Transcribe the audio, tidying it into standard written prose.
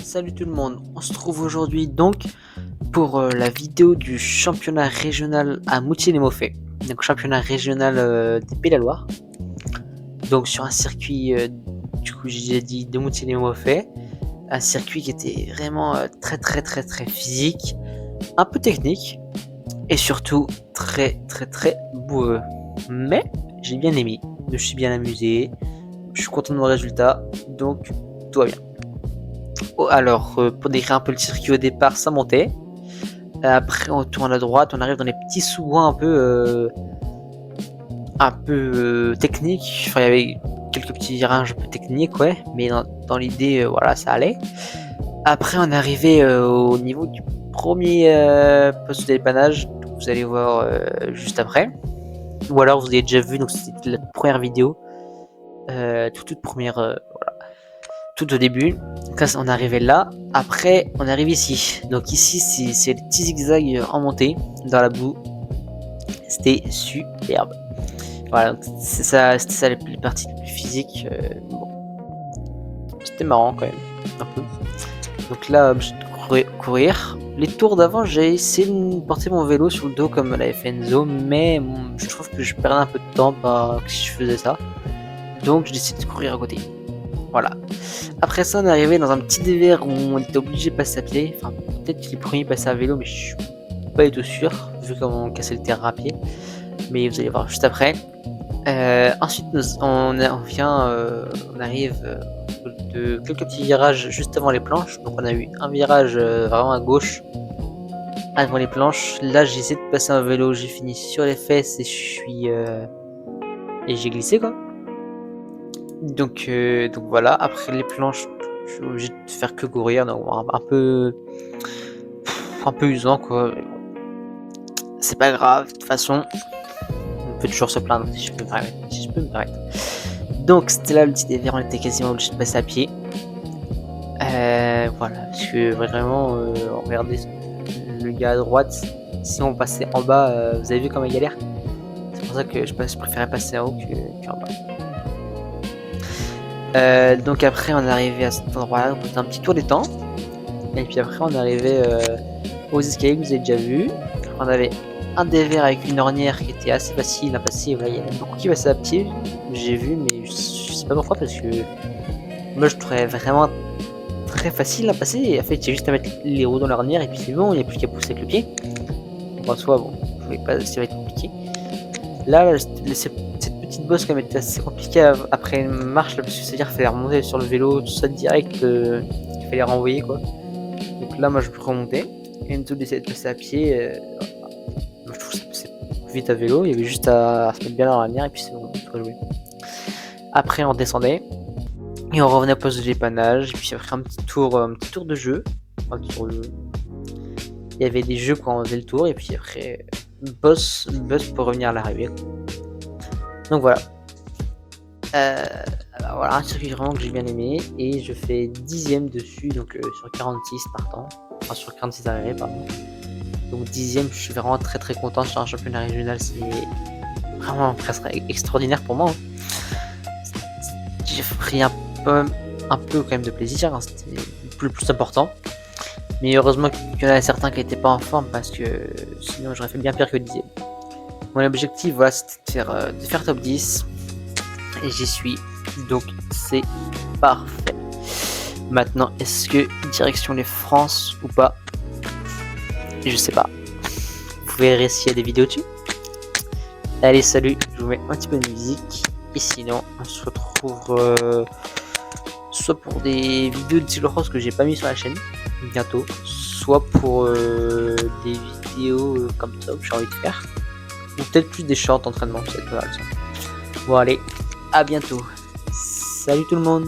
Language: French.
Salut tout le monde, on se trouve aujourd'hui donc pour la vidéo du championnat régional à Moutier-les-Mauffais, donc championnat régional des Pays de la Loire, donc sur un circuit du coup j'ai dit de Moutier-les-Mauffais, un circuit qui était vraiment très physique, un peu technique et surtout très boueux, mais j'ai bien aimé, je me suis bien amusé, je suis content de mon résultat, donc tout va bien. Alors, pour décrire un peu le circuit au départ, ça montait. Après, on tourne à droite, on arrive dans les petits sous-bois un peu techniques. Enfin, il y avait quelques petits virages un peu techniques, ouais, mais dans l'idée, voilà, ça allait. Après, on est arrivé au niveau du premier poste de dépannage. Vous allez voir juste après. Ou alors, vous avez déjà vu, donc c'était la première vidéo. Toute première, voilà, tout au début. Quand on est arrivé là, après on arrive ici. Donc ici c'est les petits zigzags en montée dans la boue. C'était superbe. Voilà, c'était ça les parties les plus physiques. Bon. C'était marrant quand même, un peu. Donc là, je vais courir. Les tours d'avant, j'ai essayé de porter mon vélo sur le dos comme l'avait fait Enzo, mais je trouve que je perdais un peu de temps si je faisais ça. Donc j'ai décidé de courir à côté. Voilà. Après ça, on est arrivé dans un petit dévers où on était obligé de passer à pied. Enfin, peut-être que les premiers passaient à vélo, mais je suis pas du tout sûr, vu comment on cassait le terrain à pied. Mais vous allez voir juste après. Ensuite, on arrive de quelques petits virages juste avant les planches. Donc, on a eu un virage vraiment à gauche avant les planches. Là, j'ai essayé de passer un vélo, j'ai fini sur les fesses et et j'ai glissé quoi. Donc voilà, après les planches, je suis obligé de faire que courir, donc un peu usant quoi. C'est pas grave, de toute façon, on peut toujours se plaindre si je peux me permettre. Donc c'était là le petit dévers, on était quasiment obligé de passer à pied. Voilà, parce que vraiment, regardez le gars à droite, si on passait en bas, vous avez vu comme il galère. C'est pour ça que je préférais passer en haut qu'en bas. Donc après on est arrivé à cet endroit là, on faisait un petit tour des temps. Et puis après on est arrivé aux escaliers que vous avez déjà vu. On avait un dévers avec une ornière qui était assez facile à passer. Voilà, il y en a beaucoup qui passaient à pied, j'ai vu, mais je sais pas pourquoi, parce que moi je trouvais vraiment très facile à passer. Et en fait, il y a juste à mettre les roues dans l'ornière et puis c'est bon, il n'y a plus qu'à pousser avec le pied. Bon, soit bon, je voulais pas, ça va être compliqué. Là, cette petite bosse quand même était assez compliquée après une marche, là, parce que c'est-à-dire qu'il fallait remonter sur le vélo, tout ça direct, il fallait renvoyer quoi. Donc là, moi je peux remonter. Et une toute d'essayer de passer à pied. Moi, je trouve que c'est vite à vélo, il y avait juste à se mettre bien dans la lumière et puis c'est bon, tout rejouer. Après, on descendait et on revenait au poste de dépannage. Et puis après, un petit tour de jeu. Il y avait des jeux quand on faisait le tour, et puis après, boss pour revenir à l'arrivée. Donc voilà. Alors voilà, un circuit vraiment que j'ai bien aimé, et je fais 10ème dessus, donc sur 46 partant, enfin sur 46 arrivées, pardon. Donc 10ème, je suis vraiment très content sur un championnat régional, c'est vraiment presque extraordinaire pour moi. J'ai pris un peu quand même de plaisir, hein, c'était le plus important. Mais heureusement qu'il y en a certains qui n'étaient pas en forme, parce que sinon j'aurais fait bien pire que 10ème. Mon objectif, voilà, c'était de faire top 10. Et j'y suis, donc c'est parfait. Maintenant, est-ce que direction les France ou pas? Je sais pas. Vous verrez s'il y a des vidéos dessus. Allez, salut, je vous mets un petit peu de musique. Et sinon, on se retrouve soit pour des vidéos de Silvercross que j'ai pas mis sur la chaîne bientôt, soit pour des vidéos comme ça que j'ai envie de faire, ou peut-être plus des shorts d'entraînement, peut-être pas mal ça. Bon allez, à bientôt. Salut tout le monde.